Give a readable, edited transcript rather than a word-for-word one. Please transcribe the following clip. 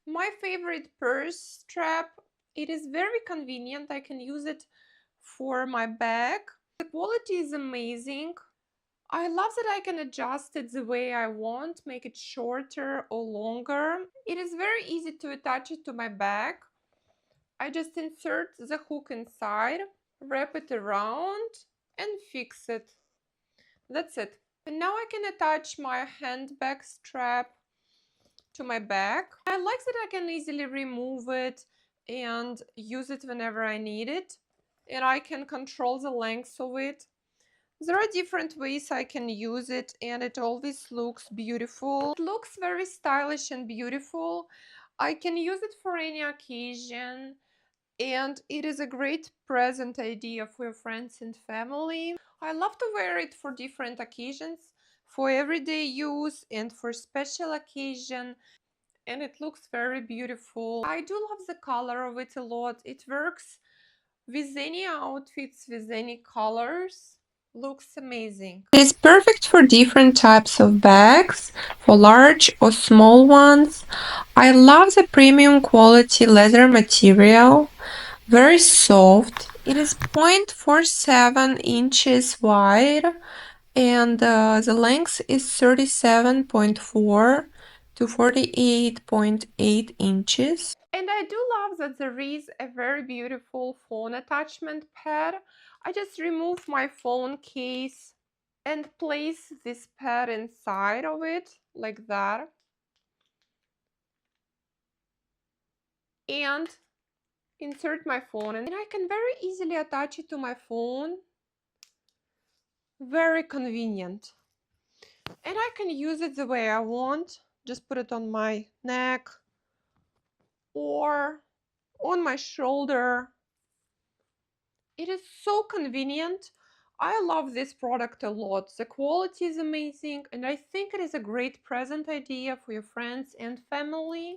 My favorite purse strap. It is very convenient. I can use it for my bag. The quality is amazing. I love that I can adjust it the way I want, make it shorter or longer. It is very easy to attach it to my bag. I just insert the hook inside, wrap it around and fix it. That's it. And now I can attach my handbag strap to my bag. I like that I can easily remove it and use it whenever I need it. And I can control the length of it. There are different ways I can use it and it always looks beautiful. It looks very stylish and beautiful. I can use it for any occasion and it is a great present idea for your friends and family. I love to wear it for different occasions, for everyday use and for special occasion, and it looks very beautiful. I do love the color of it a lot. It works with any outfits, with any colors. Looks amazing. It is perfect for different types of bags, for large or small ones. I love the premium quality leather material, very soft. It is 0.47 inches wide and the length is 37.4 to 48.8 inches. And I do love that there is a very beautiful phone attachment pad. I just remove my phone case and place this pad inside of it like that. And insert my phone and I can very easily attach it to my phone. Very convenient. And I can use it the way I want. Just put it on my neck or on my shoulder. It is so convenient. I love this product a lot. The quality is amazing and I think it is a great present idea for your friends and family.